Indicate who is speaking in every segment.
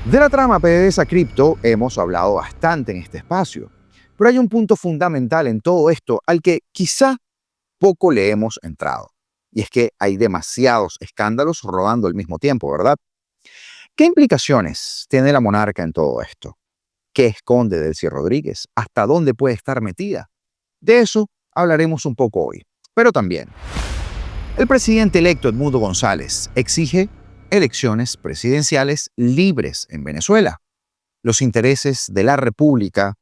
Speaker 1: De la trama PDVSA Cripto hemos hablado bastante en este espacio, pero hay un punto fundamental en todo esto al que quizá poco le hemos entrado, y es que hay demasiados escándalos rodando al mismo tiempo, ¿verdad? ¿Qué implicaciones tiene la monarca en todo esto? ¿Qué esconde Delcy Rodríguez? ¿Hasta dónde puede estar metida? De eso hablaremos un poco hoy, pero también el presidente electo Edmundo González exige elecciones presidenciales libres en Venezuela. Los intereses de la República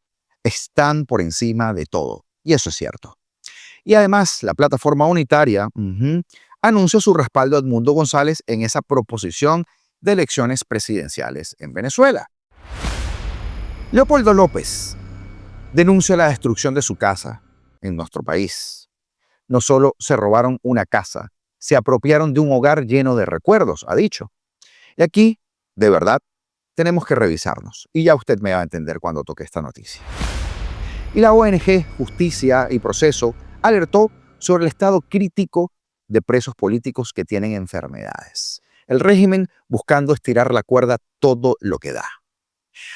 Speaker 1: están por encima de todo, y eso es cierto. Y además, la plataforma unitaria anunció su respaldo a Edmundo González en esa proposición de elecciones presidenciales en Venezuela. Leopoldo López denuncia la destrucción de su casa en nuestro país. No solo se robaron una casa, se apropiaron de un hogar lleno de recuerdos, ha dicho. Y aquí, de verdad, tenemos que revisarnos. Y ya usted me va a entender cuando toque esta noticia. Y la ONG Justicia y Proceso alertó sobre el estado crítico de presos políticos que tienen enfermedades. El régimen buscando estirar la cuerda todo lo que da.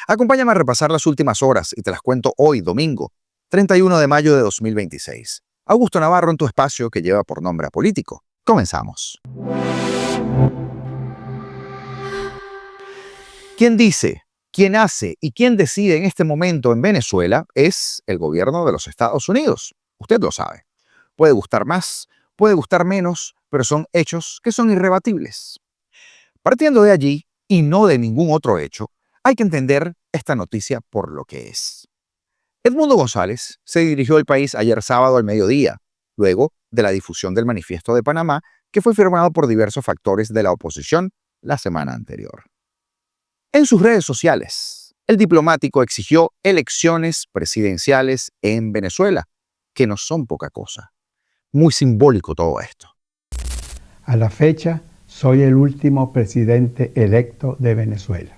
Speaker 1: Acompáñame a repasar las últimas horas y te las cuento hoy, domingo, 31 de mayo de 2026. Augusto Navarro en tu espacio que lleva por nombre Apolítico. Comenzamos. ¿Quién dice, quién hace y quién decide en este momento en Venezuela es el gobierno de los Estados Unidos? Usted lo sabe. Puede gustar más, puede gustar menos, pero son hechos que son irrebatibles. Partiendo de allí, y no de ningún otro hecho, hay que entender esta noticia por lo que es. Edmundo González se dirigió al país ayer sábado al mediodía, luego de la difusión del Manifiesto de Panamá, que fue firmado por diversos factores de la oposición la semana anterior. En sus redes sociales, el diplomático exigió elecciones presidenciales en Venezuela, que no son poca cosa. Muy simbólico todo esto.
Speaker 2: A la fecha, soy el último presidente electo de Venezuela.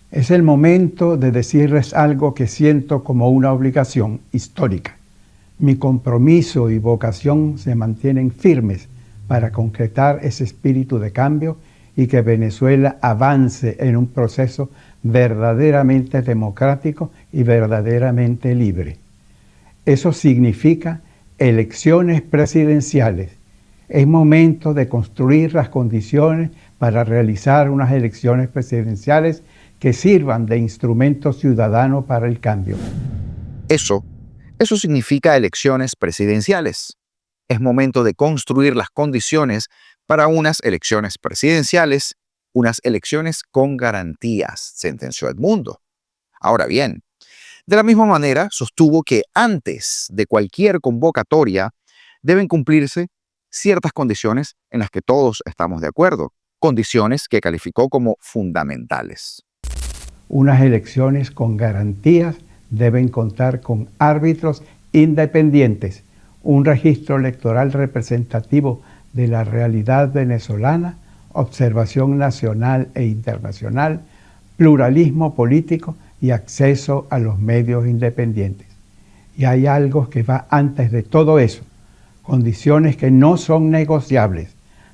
Speaker 2: Es el momento de decirles algo que siento como una obligación histórica. Mi compromiso y vocación se mantienen firmes para concretar ese espíritu de cambio y que Venezuela avance en un proceso verdaderamente democrático y verdaderamente libre. Eso significa elecciones presidenciales. Es momento de construir las condiciones para realizar unas elecciones presidenciales que sirvan de instrumento ciudadano para el cambio.
Speaker 1: Eso significa elecciones presidenciales. Es momento de construir las condiciones para unas elecciones presidenciales, unas elecciones con garantías, sentenció Edmundo. Ahora bien, de la misma manera, sostuvo que antes de cualquier convocatoria deben cumplirse ciertas condiciones en las que todos estamos de acuerdo, condiciones que calificó como fundamentales.
Speaker 2: Unas elecciones con garantías deben contar con árbitros independientes, un registro electoral representativo de la realidad venezolana, observación nacional e internacional, pluralismo político y acceso a los medios independientes. Y hay algo que va antes de todo eso, condiciones que no son negociables: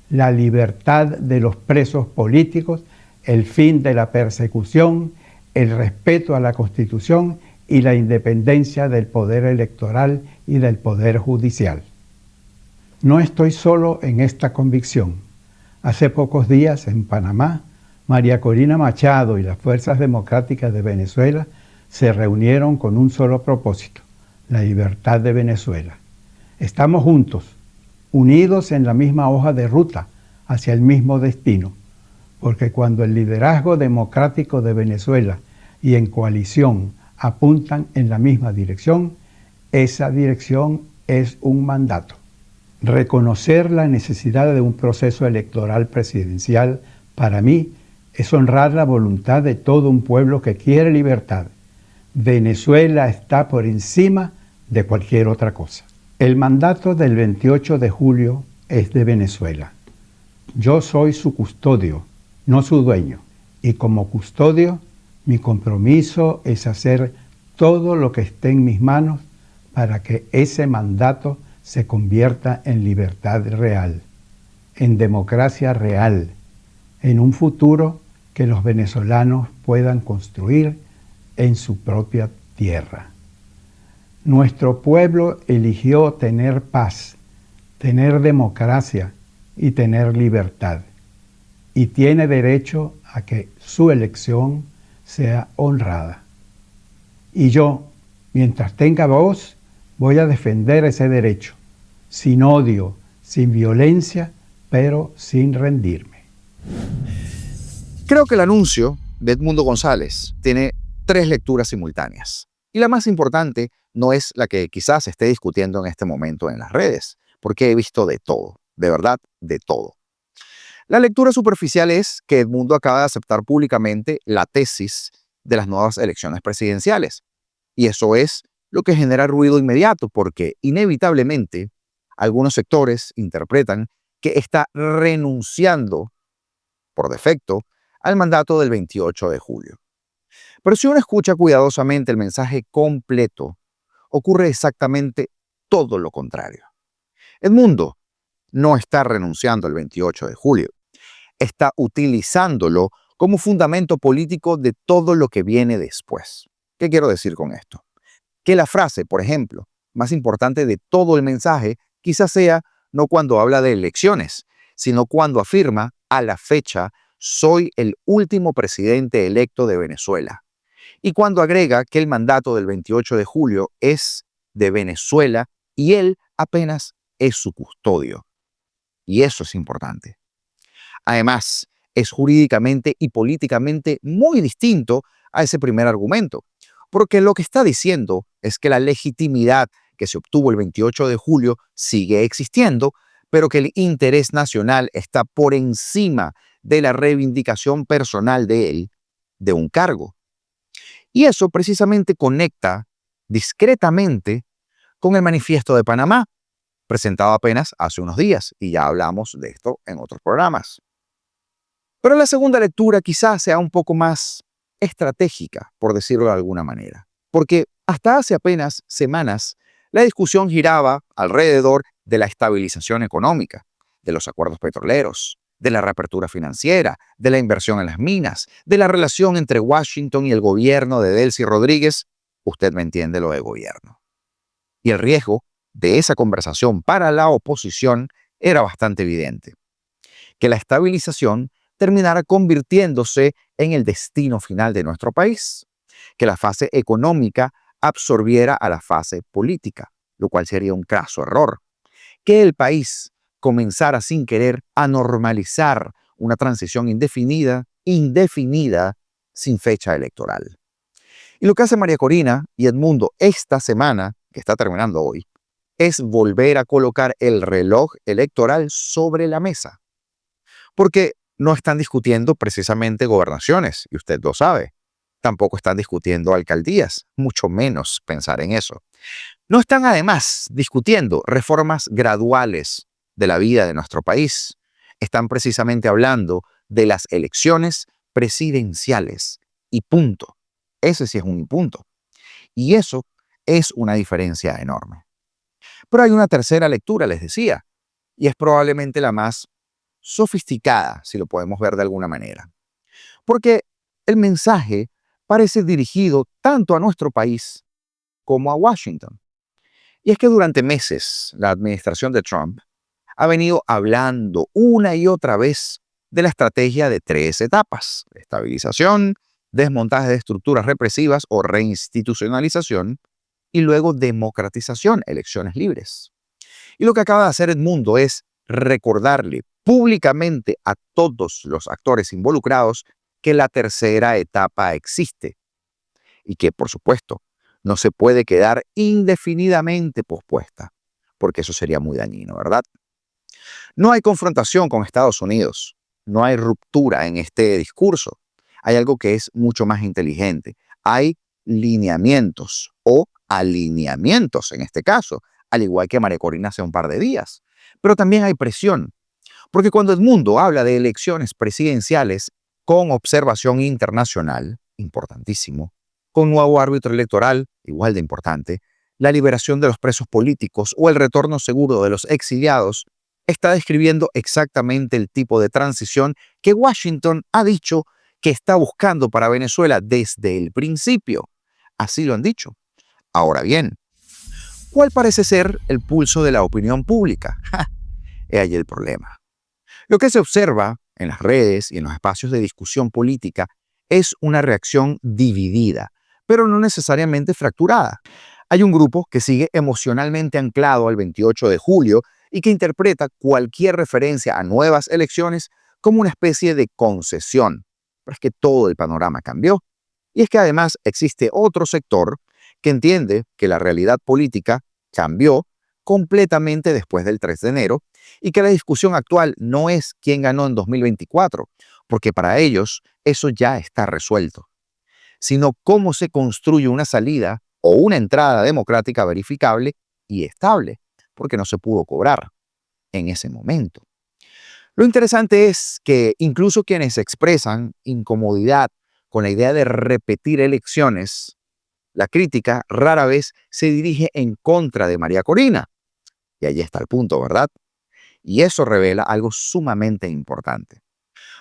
Speaker 2: la libertad de los presos políticos, el fin de la persecución, el respeto a la Constitución y la independencia del poder electoral y del poder judicial. No estoy solo en esta convicción. Hace pocos días, en Panamá, María Corina Machado y las Fuerzas Democráticas de Venezuela se reunieron con un solo propósito: la libertad de Venezuela. Estamos juntos, unidos en la misma hoja de ruta hacia el mismo destino, porque cuando el liderazgo democrático de Venezuela y en coalición apuntan en la misma dirección, esa dirección es un mandato. Reconocer la necesidad de un proceso electoral presidencial, para mí, es honrar la voluntad de todo un pueblo que quiere libertad. Venezuela está por encima de cualquier otra cosa. El mandato del 28 de julio es de Venezuela. Yo soy su custodio, no su dueño, y como custodio, mi compromiso es hacer todo lo que esté en mis manos para que ese mandato se convierta en libertad real, en democracia real, en un futuro que los venezolanos puedan construir en su propia tierra. Nuestro pueblo eligió tener paz, tener democracia y tener libertad, y tiene derecho a que su elección sea honrada. Y yo, mientras tenga voz, voy a defender ese derecho, sin odio, sin violencia, pero sin rendirme.
Speaker 1: Creo que el anuncio de Edmundo González tiene 3 lecturas simultáneas. Y la más importante no es la que quizás se esté discutiendo en este momento en las redes, porque he visto de todo, de verdad, de todo. La lectura superficial es que Edmundo acaba de aceptar públicamente la tesis de las nuevas elecciones presidenciales. Y eso es lo que genera ruido inmediato, porque inevitablemente algunos sectores interpretan que está renunciando por defecto al mandato del 28 de julio. Pero si uno escucha cuidadosamente el mensaje completo, ocurre exactamente todo lo contrario. Edmundo no está renunciando al 28 de julio, está utilizándolo como fundamento político de todo lo que viene después. ¿Qué quiero decir con esto? Que la frase, por ejemplo, más importante de todo el mensaje, quizás sea no cuando habla de elecciones, sino cuando afirma, a la fecha, soy el último presidente electo de Venezuela. Y cuando agrega que el mandato del 28 de julio es de Venezuela y él apenas es su custodio. Y eso es importante. Además, es jurídicamente y políticamente muy distinto a ese primer argumento, porque lo que está diciendo es que la legitimidad que se obtuvo el 28 de julio sigue existiendo, pero que el interés nacional está por encima de la reivindicación personal de él de un cargo. Y eso precisamente conecta discretamente con el Manifiesto de Panamá, presentado apenas hace unos días, y ya hablamos de esto en otros programas. Pero la segunda lectura quizás sea un poco más estratégica, por decirlo de alguna manera, porque hasta hace apenas semanas la discusión giraba alrededor de la estabilización económica, de los acuerdos petroleros, de la reapertura financiera, de la inversión en las minas, de la relación entre Washington y el gobierno de Delcy Rodríguez. Usted me entiende lo de gobierno. Y el riesgo de esa conversación para la oposición era bastante evidente, que la estabilización terminara convirtiéndose en el destino final de nuestro país, que la fase económica absorbiera a la fase política, lo cual sería un craso error, que el país comenzara sin querer a normalizar una transición indefinida, sin fecha electoral. Y lo que hace María Corina y Edmundo esta semana, que está terminando hoy, es volver a colocar el reloj electoral sobre la mesa. Porque no están discutiendo precisamente gobernaciones, y usted lo sabe. Tampoco están discutiendo alcaldías, mucho menos pensar en eso. No están además discutiendo reformas graduales de la vida de nuestro país. Están precisamente hablando de las elecciones presidenciales. Y punto. Ese sí es un punto. Y eso es una diferencia enorme. Pero hay una tercera lectura, les decía, y es probablemente la más sofisticada, si lo podemos ver de alguna manera. Porque el mensaje parece dirigido tanto a nuestro país como a Washington. Y es que durante meses la administración de Trump ha venido hablando una y otra vez de la estrategia de 3 etapas: estabilización, desmontaje de estructuras represivas o reinstitucionalización, y luego democratización, elecciones libres. Y lo que acaba de hacer Edmundo es recordarle públicamente a todos los actores involucrados que la tercera etapa existe y que, por supuesto, no se puede quedar indefinidamente pospuesta, porque eso sería muy dañino, ¿verdad? No hay confrontación con Estados Unidos, no hay ruptura en este discurso. Hay algo que es mucho más inteligente. Hay lineamientos o alineamientos en este caso, al igual que María Corina hace un par de días. Pero también hay presión, porque cuando Edmundo habla de elecciones presidenciales con observación internacional, importantísimo, con nuevo árbitro electoral, igual de importante, la liberación de los presos políticos o el retorno seguro de los exiliados, está describiendo exactamente el tipo de transición que Washington ha dicho que está buscando para Venezuela desde el principio. Así lo han dicho. Ahora bien, ¿cuál parece ser el pulso de la opinión pública? He ahí el problema. Lo que se observa en las redes y en los espacios de discusión política es una reacción dividida, pero no necesariamente fracturada. Hay un grupo que sigue emocionalmente anclado al 28 de julio y que interpreta cualquier referencia a nuevas elecciones como una especie de concesión. Pero es que todo el panorama cambió. Y es que además existe otro sector que entiende que la realidad política cambió completamente después del 3 de enero y que la discusión actual no es quién ganó en 2024, porque para ellos eso ya está resuelto, sino cómo se construye una salida o una entrada democrática verificable y estable, porque no se pudo cobrar en ese momento. Lo interesante es que incluso quienes expresan incomodidad con la idea de repetir elecciones, la crítica rara vez se dirige en contra de María Corina. Y allí está el punto, ¿verdad? Y eso revela algo sumamente importante.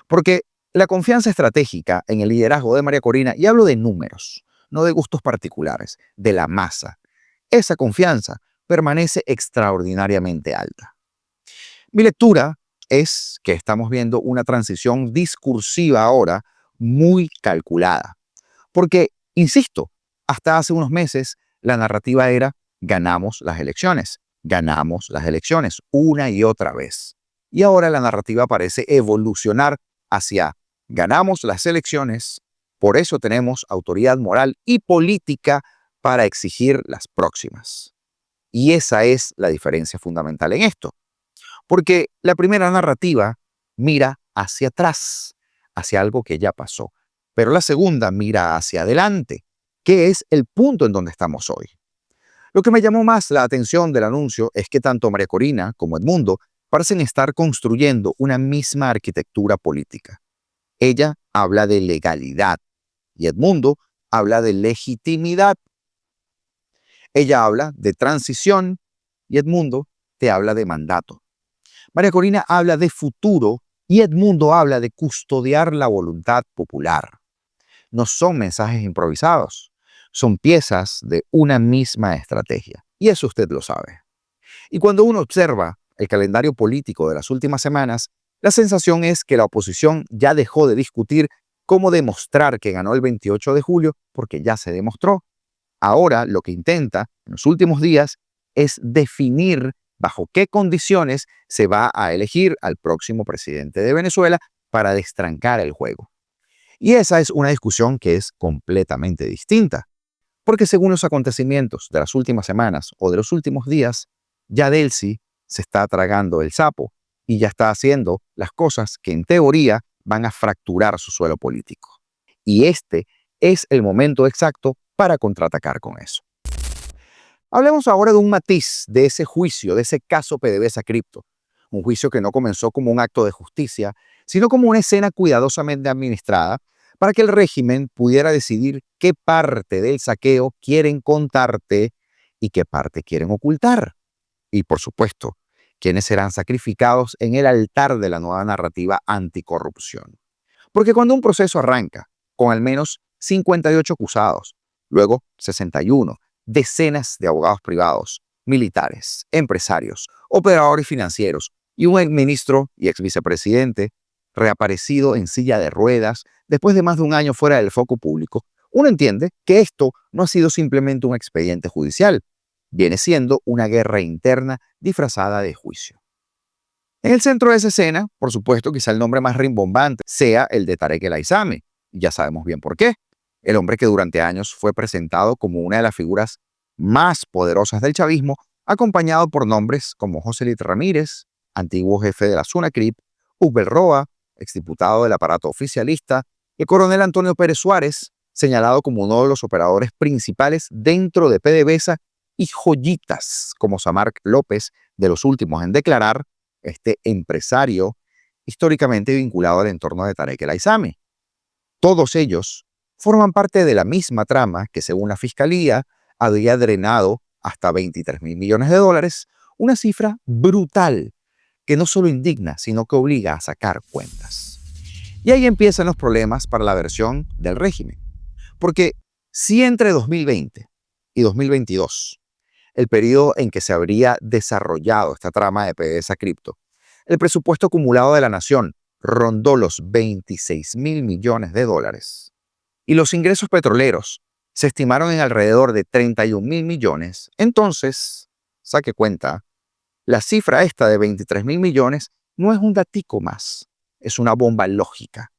Speaker 1: Porque la confianza estratégica en el liderazgo de María Corina, y hablo de números, no de gustos particulares, de la masa, esa confianza permanece extraordinariamente alta. Mi lectura es que estamos viendo una transición discursiva ahora muy calculada. Porque, insisto, hasta hace unos meses la narrativa era ganamos las elecciones una y otra vez. Y ahora la narrativa parece evolucionar hacia ganamos las elecciones, por eso tenemos autoridad moral y política para exigir las próximas. Y esa es la diferencia fundamental en esto. Porque la primera narrativa mira hacia atrás, hacia algo que ya pasó. Pero la segunda mira hacia adelante, que es el punto en donde estamos hoy. Lo que me llamó más la atención del anuncio es que tanto María Corina como Edmundo parecen estar construyendo una misma arquitectura política. Ella habla de legalidad y Edmundo habla de legitimidad. Ella habla de transición y Edmundo te habla de mandato. María Corina habla de futuro y Edmundo habla de custodiar la voluntad popular. No son mensajes improvisados, son piezas de una misma estrategia. Y eso usted lo sabe. Y cuando uno observa el calendario político de las últimas semanas, la sensación es que la oposición ya dejó de discutir cómo demostrar que ganó el 28 de julio porque ya se demostró. Ahora lo que intenta en los últimos días es definir bajo qué condiciones se va a elegir al próximo presidente de Venezuela para destrancar el juego. Y esa es una discusión que es completamente distinta, porque según los acontecimientos de las últimas semanas o de los últimos días, ya Delcy se está tragando el sapo y ya está haciendo las cosas que en teoría van a fracturar su suelo político. Y este es el momento exacto para contraatacar con eso. Hablemos ahora de un matiz de ese juicio, de ese caso PDVSA Cripto. Un juicio que no comenzó como un acto de justicia, sino como una escena cuidadosamente administrada para que el régimen pudiera decidir qué parte del saqueo quieren contarte y qué parte quieren ocultar. Y por supuesto, quiénes serán sacrificados en el altar de la nueva narrativa anticorrupción. Porque cuando un proceso arranca con al menos 58 acusados, luego 61, decenas de abogados privados, militares, empresarios, operadores financieros y un exministro y exvicepresidente reaparecido en silla de ruedas después de más de un año fuera del foco público, uno entiende que esto no ha sido simplemente un expediente judicial, viene siendo una guerra interna disfrazada de juicio. En el centro de esa escena, por supuesto, quizá el nombre más rimbombante sea el de Tarek El Aissami. Ya sabemos bien por qué. El hombre que durante años fue presentado como una de las figuras más poderosas del chavismo, acompañado por nombres como José Lit Ramírez, antiguo jefe de la SUNACRIP, Ubel Roa, exdiputado del aparato oficialista, y el coronel Antonio Pérez Suárez, señalado como uno de los operadores principales dentro de PDVSA, y joyitas como Samarc López, de los últimos en declarar, este empresario históricamente vinculado al entorno de Tarek El Aissami. Todos ellos forman parte de la misma trama que, según la Fiscalía, había drenado hasta 23.000 millones de dólares, una cifra brutal que no solo indigna, sino que obliga a sacar cuentas. Y ahí empiezan los problemas para la versión del régimen. Porque si entre 2020 y 2022, el periodo en que se habría desarrollado esta trama de PDVSA Cripto, el presupuesto acumulado de la nación rondó los 26.000 millones de dólares y los ingresos petroleros se estimaron en alrededor de 31.000 millones, entonces, saque cuenta, la cifra esta de 23.000 millones no es un datico más, es una bomba lógica.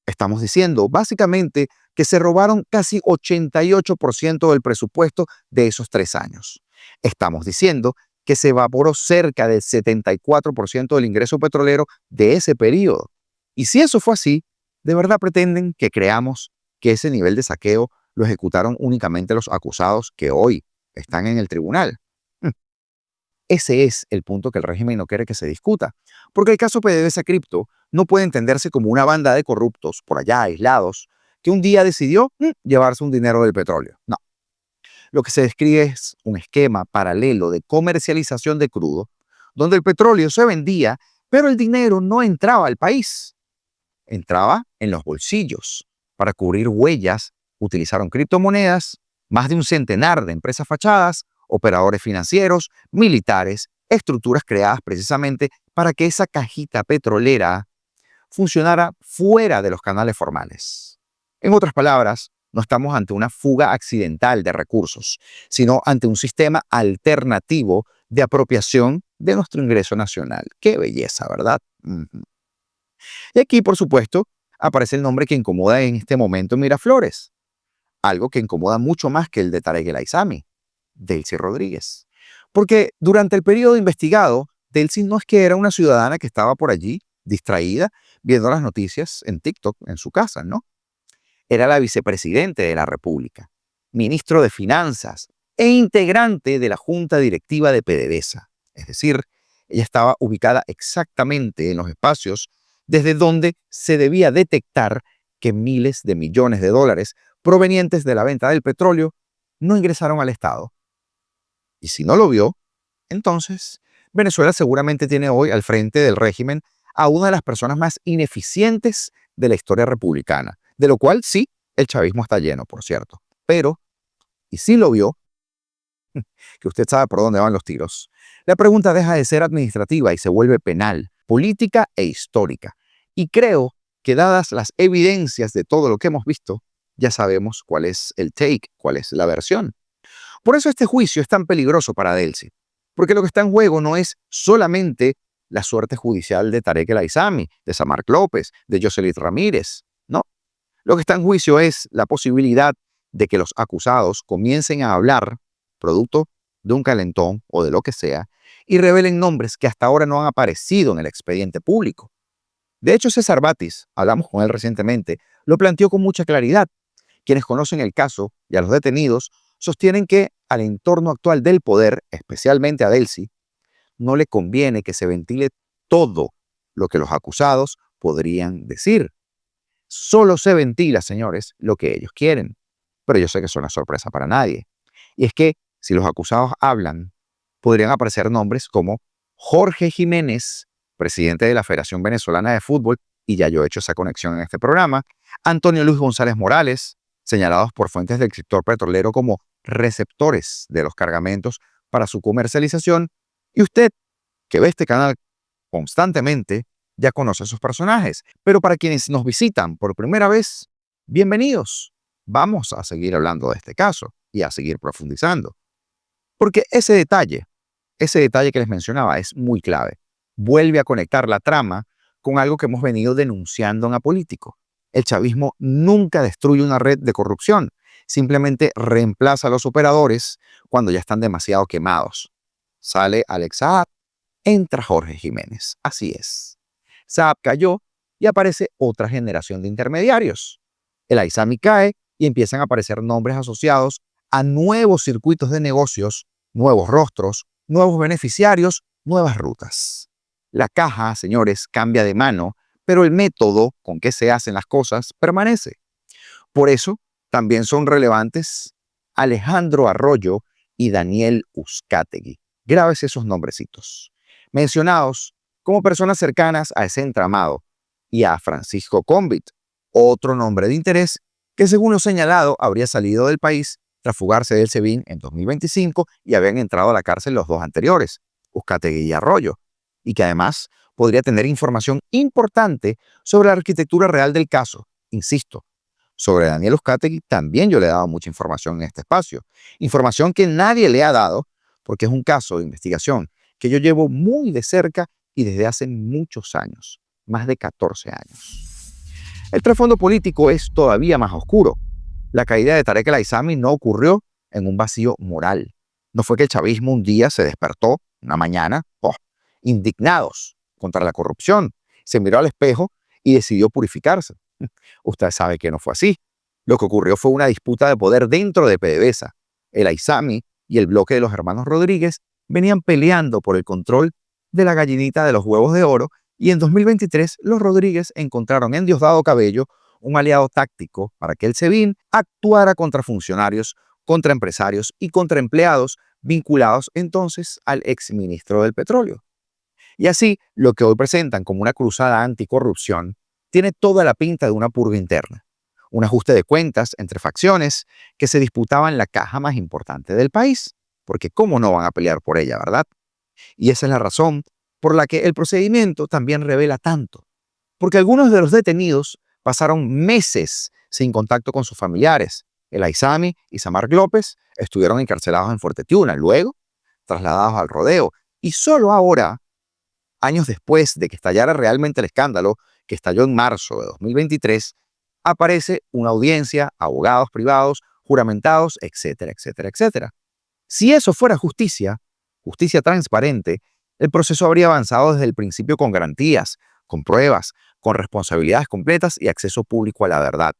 Speaker 1: Estamos diciendo, básicamente, que se robaron casi 88% del presupuesto de esos 3 años. Estamos diciendo que se evaporó cerca del 74% del ingreso petrolero de ese periodo. Y si eso fue así, ¿de verdad pretenden que creamos que ese nivel de saqueo lo ejecutaron únicamente los acusados que hoy están en el tribunal? Ese es el punto que el régimen no quiere que se discuta, porque el caso PDVSA Cripto no puede entenderse como una banda de corruptos por allá aislados que un día decidió llevarse un dinero del petróleo. No. Lo que se describe es un esquema paralelo de comercialización de crudo, donde el petróleo se vendía, pero el dinero no entraba al país. Entraba en los bolsillos. Para cubrir huellas, utilizaron criptomonedas, más de un centenar de empresas fachadas, operadores financieros, militares, estructuras creadas precisamente para que esa cajita petrolera funcionara fuera de los canales formales. En otras palabras, no estamos ante una fuga accidental de recursos, sino ante un sistema alternativo de apropiación de nuestro ingreso nacional. ¡Qué belleza!, ¿verdad? Y aquí, por supuesto, aparece el nombre que incomoda en este momento en Miraflores. Algo que incomoda mucho más que el de Tarek El Aissami, Delcy Rodríguez. Porque durante el periodo investigado, Delcy no es que era una ciudadana que estaba por allí, distraída, viendo las noticias en TikTok en su casa, ¿no? Era la vicepresidente de la República, ministro de Finanzas e integrante de la Junta Directiva de PDVSA. Es decir, ella estaba ubicada exactamente en los espacios desde donde se debía detectar que miles de millones de dólares provenientes de la venta del petróleo no ingresaron al Estado. Y si no lo vio, entonces Venezuela seguramente tiene hoy al frente del régimen a una de las personas más ineficientes de la historia republicana, de lo cual sí, el chavismo está lleno, por cierto. Pero, y si lo vio, que usted sabe por dónde van los tiros, la pregunta deja de ser administrativa y se vuelve penal, política e histórica. Y creo que dadas las evidencias de todo lo que hemos visto, ya sabemos cuál es el take, cuál es la versión. Por eso este juicio es tan peligroso para Delcy, porque lo que está en juego no es solamente la suerte judicial de Tarek El Aissami, de Samarc López, de Yoselit Ramírez, no. Lo que está en juicio es la posibilidad de que los acusados comiencen a hablar, producto de un calentón o de lo que sea, y revelen nombres que hasta ahora no han aparecido en el expediente público. De hecho, César Batis, hablamos con él recientemente, lo planteó con mucha claridad. Quienes conocen el caso y a los detenidos sostienen que al entorno actual del poder, especialmente a Delcy, no le conviene que se ventile todo lo que los acusados podrían decir. Solo se ventila, señores, lo que ellos quieren. Pero yo sé que eso no es sorpresa para nadie. Y es que si los acusados hablan, podrían aparecer nombres como Jorge Jiménez, presidente de la Federación Venezolana de Fútbol, y ya yo he hecho esa conexión en este programa, Antonio Luis González Morales, señalados por fuentes del sector petrolero como receptores de los cargamentos para su comercialización, y usted, que ve este canal constantemente, ya conoce a esos personajes. Pero para quienes nos visitan por primera vez, bienvenidos. Vamos a seguir hablando de este caso y a seguir profundizando. Porque ese detalle que les mencionaba es muy clave. Vuelve a conectar la trama con algo que hemos venido denunciando en Apolítico. El chavismo nunca destruye una red de corrupción, simplemente reemplaza a los operadores cuando ya están demasiado quemados. Sale Alex Saab, entra Jorge Jiménez. Así es. Saab cayó y aparece otra generación de intermediarios. El Aissami cae y empiezan a aparecer nombres asociados a nuevos circuitos de negocios, nuevos rostros, nuevos beneficiarios, nuevas rutas. La caja, señores, cambia de mano, pero el método con que se hacen las cosas permanece. Por eso, también son relevantes Alejandro Arroyo y Daniel Uzcategui. Grábese esos nombrecitos. Mencionados como personas cercanas a ese entramado y a Francisco Convit, otro nombre de interés que según lo señalado habría salido del país tras fugarse del SEBIN en 2025 y habían entrado a la cárcel los dos anteriores, Uzcategui y Arroyo, y que además podría tener información importante sobre la arquitectura real del caso. Insisto, sobre Daniel Uzcategui también yo le he dado mucha información en este espacio, información que nadie le ha dado porque es un caso de investigación que yo llevo muy de cerca y desde hace muchos años, más de 14 años. El trasfondo político es todavía más oscuro. La caída de Tarek El Aissami no ocurrió en un vacío moral. No fue que el chavismo un día se despertó, una mañana, indignados contra la corrupción, se miró al espejo y decidió purificarse. Usted sabe que no fue así. Lo que ocurrió fue una disputa de poder dentro de PDVSA. El Aissami y el bloque de los hermanos Rodríguez venían peleando por el control de la gallinita de los huevos de oro y en 2023 los Rodríguez encontraron en Diosdado Cabello un aliado táctico para que el SEBIN actuara contra funcionarios, contra empresarios y contra empleados vinculados entonces al exministro del Petróleo. Y así, lo que hoy presentan como una cruzada anticorrupción tiene toda la pinta de una purga interna, un ajuste de cuentas entre facciones que se disputaban la caja más importante del país, porque cómo no van a pelear por ella, ¿verdad? Y esa es la razón por la que el procedimiento también revela tanto, porque algunos de los detenidos pasaron meses sin contacto con sus familiares. El Aissami y Samarc López estuvieron encarcelados en Fuerte Tiuna, luego trasladados al Rodeo, y solo ahora, años después de que estallara realmente el escándalo, que estalló en marzo de 2023, aparece una audiencia, abogados privados, juramentados, etcétera, etcétera, etcétera. Si eso fuera justicia, justicia transparente, el proceso habría avanzado desde el principio con garantías, con pruebas, con responsabilidades completas y acceso público a la verdad.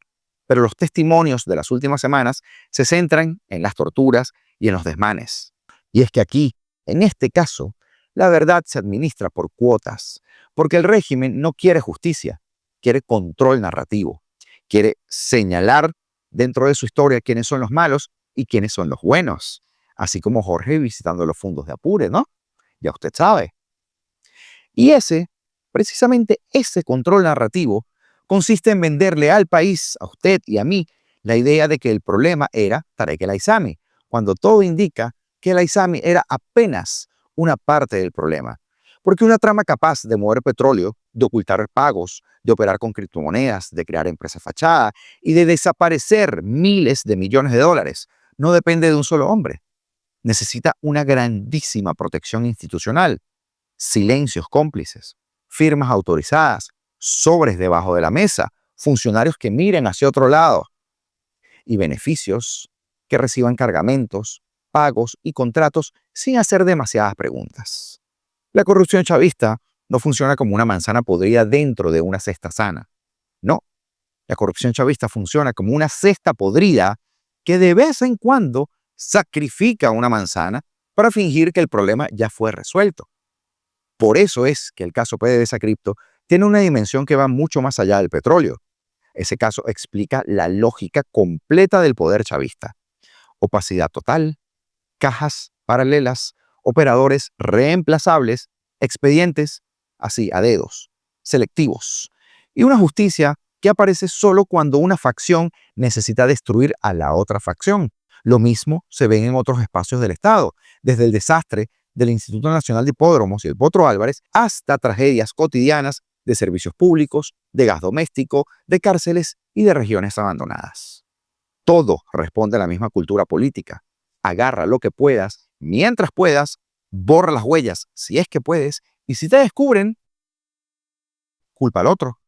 Speaker 1: Pero los testimonios de las últimas semanas se centran en las torturas y en los desmanes. Y es que aquí, en este caso, la verdad se administra por cuotas, porque el régimen no quiere justicia, quiere control narrativo, quiere señalar dentro de su historia quiénes son los malos y quiénes son los buenos, así como Jorge visitando los fondos de Apure, ¿no? Ya usted sabe. Y precisamente ese control narrativo consiste en venderle al país, a usted y a mí, la idea de que el problema era Tarek El Aissami, cuando todo indica que el Aissami era apenas una parte del problema. Porque una trama capaz de mover petróleo, de ocultar pagos, de operar con criptomonedas, de crear empresas fachada y de desaparecer miles de millones de dólares no depende de un solo hombre. Necesita una grandísima protección institucional, silencios cómplices, firmas autorizadas, sobres debajo de la mesa, funcionarios que miren hacia otro lado y beneficios que reciban cargamentos, pagos y contratos sin hacer demasiadas preguntas. La corrupción chavista no funciona como una manzana podrida dentro de una cesta sana. No, la corrupción chavista funciona como una cesta podrida que de vez en cuando sacrifica una manzana para fingir que el problema ya fue resuelto. Por eso es que el caso PDVSA Cripto tiene una dimensión que va mucho más allá del petróleo. Ese caso explica la lógica completa del poder chavista. Opacidad total, cajas paralelas, operadores reemplazables, expedientes, así a dedos, selectivos, y una justicia que aparece solo cuando una facción necesita destruir a la otra facción. Lo mismo se ve en otros espacios del Estado, desde el desastre del Instituto Nacional de Hipódromos y el Potro Álvarez hasta tragedias cotidianas de servicios públicos, de gas doméstico, de cárceles y de regiones abandonadas. Todo responde a la misma cultura política. Agarra lo que puedas, mientras puedas, borra las huellas si es que puedes, y si te descubren, culpa al otro.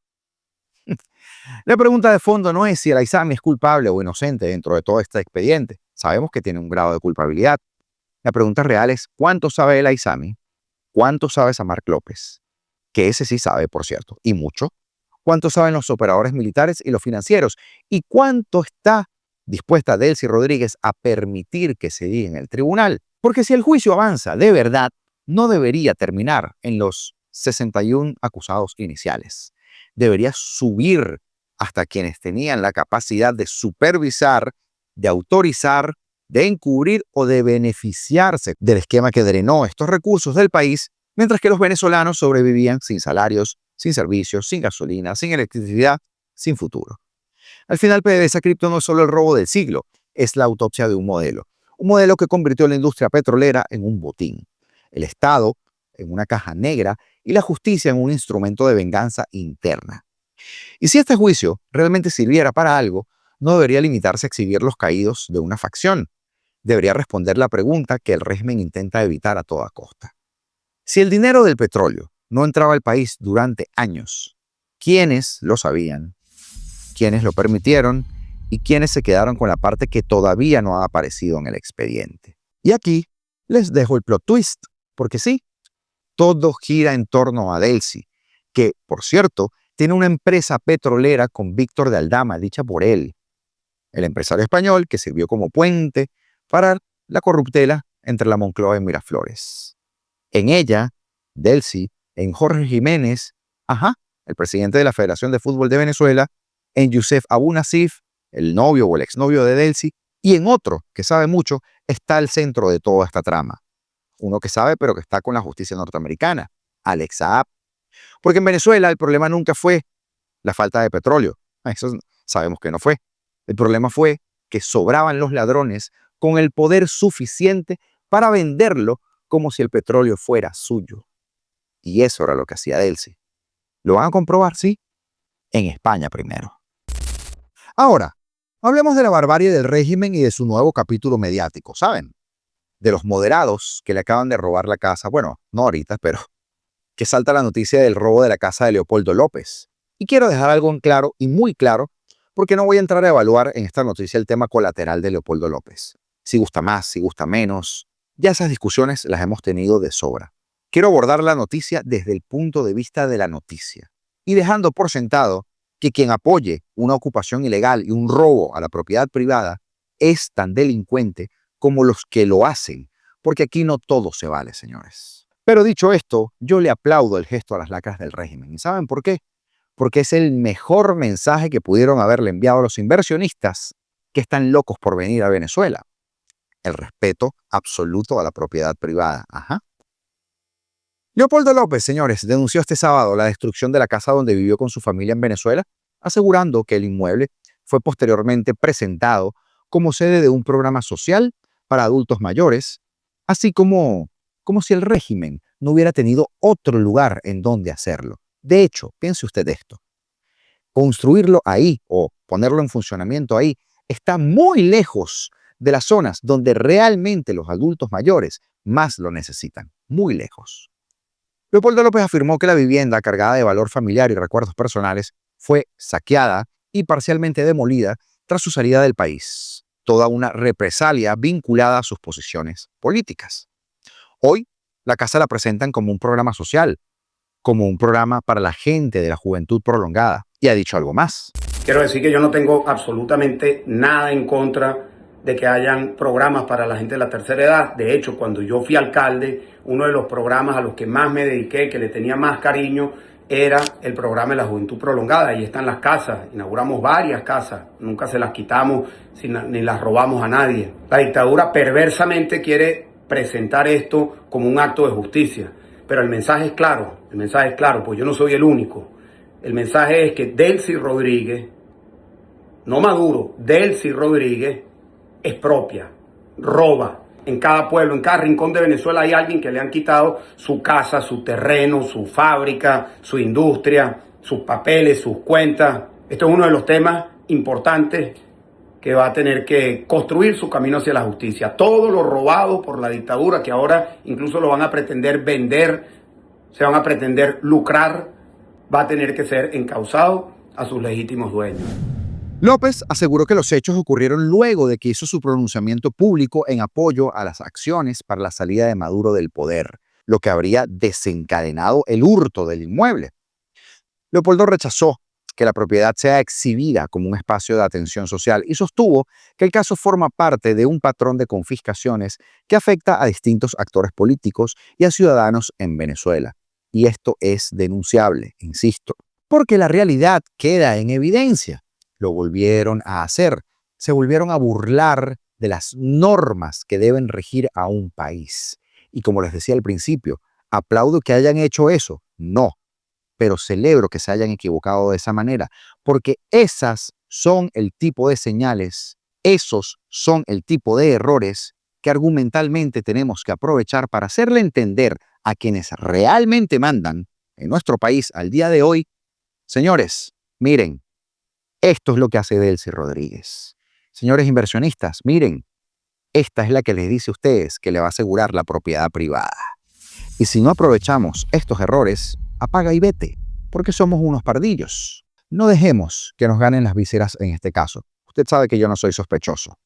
Speaker 1: La pregunta de fondo no es si el Aissami es culpable o inocente dentro de todo este expediente. Sabemos que tiene un grado de culpabilidad. La pregunta real es ¿cuánto sabe el Aissami? ¿Cuánto sabe Samarc López? Que ese sí sabe, por cierto, y mucho. ¿Cuánto saben los operadores militares y los financieros? ¿Y cuánto está dispuesta Delcy Rodríguez a permitir que se diga en el tribunal? Porque si el juicio avanza de verdad, no debería terminar en los 61 acusados iniciales. Debería subir hasta quienes tenían la capacidad de supervisar, de autorizar, de encubrir o de beneficiarse del esquema que drenó estos recursos del país, mientras que los venezolanos sobrevivían sin salarios, sin servicios, sin gasolina, sin electricidad, sin futuro. Al final, PDVSA Cripto no es solo el robo del siglo, es la autopsia de un modelo que convirtió la industria petrolera en un botín, el Estado en una caja negra y la justicia en un instrumento de venganza interna. Y si este juicio realmente sirviera para algo, no debería limitarse a exhibir los caídos de una facción. Debería responder la pregunta que el régimen intenta evitar a toda costa. Si el dinero del petróleo no entraba al país durante años, ¿quiénes lo sabían? ¿Quiénes lo permitieron? ¿Y quiénes se quedaron con la parte que todavía no ha aparecido en el expediente? Y aquí les dejo el plot twist, porque sí, todo gira en torno a Delcy, que, por cierto, tiene una empresa petrolera con Víctor de Aldama, dicha por él, el empresario español que sirvió como puente para la corruptela entre la Moncloa y Miraflores. En ella, Delcy, en Jorge Jiménez, el presidente de la Federación de Fútbol de Venezuela, en Youssef Abou Nassif, el novio o el exnovio de Delcy, y en otro que sabe mucho, está el centro de toda esta trama. Uno que sabe, pero que está con la justicia norteamericana, Alex Saab. Porque en Venezuela el problema nunca fue la falta de petróleo. Eso sabemos que no fue. El problema fue que sobraban los ladrones con el poder suficiente para venderlo como si el petróleo fuera suyo. Y eso era lo que hacía Delcy. ¿Lo van a comprobar? Sí. En España primero. Ahora, hablemos de la barbarie del régimen y de su nuevo capítulo mediático, ¿saben? De los moderados que le acaban de robar la casa. Bueno, no ahorita, pero que salta la noticia del robo de la casa de Leopoldo López. Y quiero dejar algo en claro y muy claro, porque no voy a entrar a evaluar en esta noticia el tema colateral de Leopoldo López. Si gusta más, si gusta menos. Ya esas discusiones las hemos tenido de sobra. Quiero abordar la noticia desde el punto de vista de la noticia y dejando por sentado que quien apoye una ocupación ilegal y un robo a la propiedad privada es tan delincuente como los que lo hacen, porque aquí no todo se vale, señores. Pero dicho esto, yo le aplaudo el gesto a las lacras del régimen. ¿Y saben por qué? Porque es el mejor mensaje que pudieron haberle enviado a los inversionistas que están locos por venir a Venezuela. El respeto absoluto a la propiedad privada. Leopoldo López, señores, denunció este sábado la destrucción de la casa donde vivió con su familia en Venezuela, asegurando que el inmueble fue posteriormente presentado como sede de un programa social para adultos mayores, así como si el régimen no hubiera tenido otro lugar en donde hacerlo. De hecho, piense usted esto, construirlo ahí o ponerlo en funcionamiento ahí está muy lejos de las zonas donde realmente los adultos mayores más lo necesitan, muy lejos. Leopoldo López afirmó que la vivienda cargada de valor familiar y recuerdos personales fue saqueada y parcialmente demolida tras su salida del país, toda una represalia vinculada a sus posiciones políticas. Hoy, la casa la presentan como un programa social, como un programa para la gente de la juventud prolongada, y ha dicho algo más.
Speaker 3: Quiero decir que yo no tengo absolutamente nada en contra de que hayan programas para la gente de la tercera edad. De hecho, cuando yo fui alcalde, uno de los programas a los que más me dediqué, que le tenía más cariño, era el programa de la juventud prolongada. Ahí están las casas, inauguramos varias casas, nunca se las quitamos ni las robamos a nadie. La dictadura perversamente quiere presentar esto como un acto de justicia, pero el mensaje es claro, pues yo no soy el único. El mensaje es que Delcy Rodríguez, no Maduro, Delcy Rodríguez, expropia, roba. En cada pueblo, en cada rincón de Venezuela hay alguien que le han quitado su casa, su terreno, su fábrica, su industria, sus papeles, sus cuentas. Esto es uno de los temas importantes que va a tener que construir su camino hacia la justicia. Todo lo robado por la dictadura, que ahora incluso lo van a pretender vender, se van a pretender lucrar, va a tener que ser encauzado a sus legítimos dueños.
Speaker 1: López aseguró que los hechos ocurrieron luego de que hizo su pronunciamiento público en apoyo a las acciones para la salida de Maduro del poder, lo que habría desencadenado el hurto del inmueble. Leopoldo rechazó que la propiedad sea exhibida como un espacio de atención social y sostuvo que el caso forma parte de un patrón de confiscaciones que afecta a distintos actores políticos y a ciudadanos en Venezuela. Y esto es denunciable, insisto, porque la realidad queda en evidencia. Lo volvieron a hacer, se volvieron a burlar de las normas que deben regir a un país. Y como les decía al principio, ¿aplaudo que hayan hecho eso? No. pero celebro que se hayan equivocado de esa manera, porque esas son el tipo de señales, esos son el tipo de errores que argumentalmente tenemos que aprovechar para hacerle entender a quienes realmente mandan en nuestro país al día de hoy: señores, miren, esto es lo que hace Delcy Rodríguez. Señores inversionistas, miren, esta es la que les dice a ustedes que le va a asegurar la propiedad privada. Y si no aprovechamos estos errores, apaga y vete, porque somos unos pardillos. No dejemos que nos ganen las vísceras en este caso. Usted sabe que yo no soy sospechoso,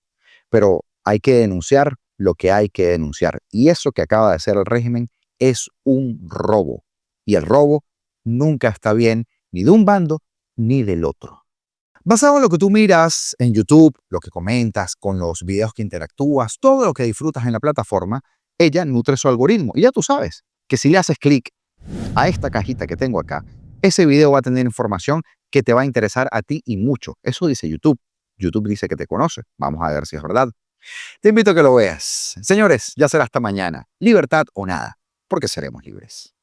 Speaker 1: pero hay que denunciar lo que hay que denunciar. Y eso que acaba de hacer el régimen es un robo. Y el robo nunca está bien, ni de un bando ni del otro. Basado en lo que tú miras en YouTube, lo que comentas, con los videos que interactúas, todo lo que disfrutas en la plataforma, ella nutre su algoritmo. Y ya tú sabes que si le haces clic a esta cajita que tengo acá, ese video va a tener información que te va a interesar a ti y mucho. Eso dice YouTube. YouTube dice que te conoce. Vamos a ver si es verdad. Te invito a que lo veas. Señores, ya será hasta mañana. Libertad o nada, porque seremos libres.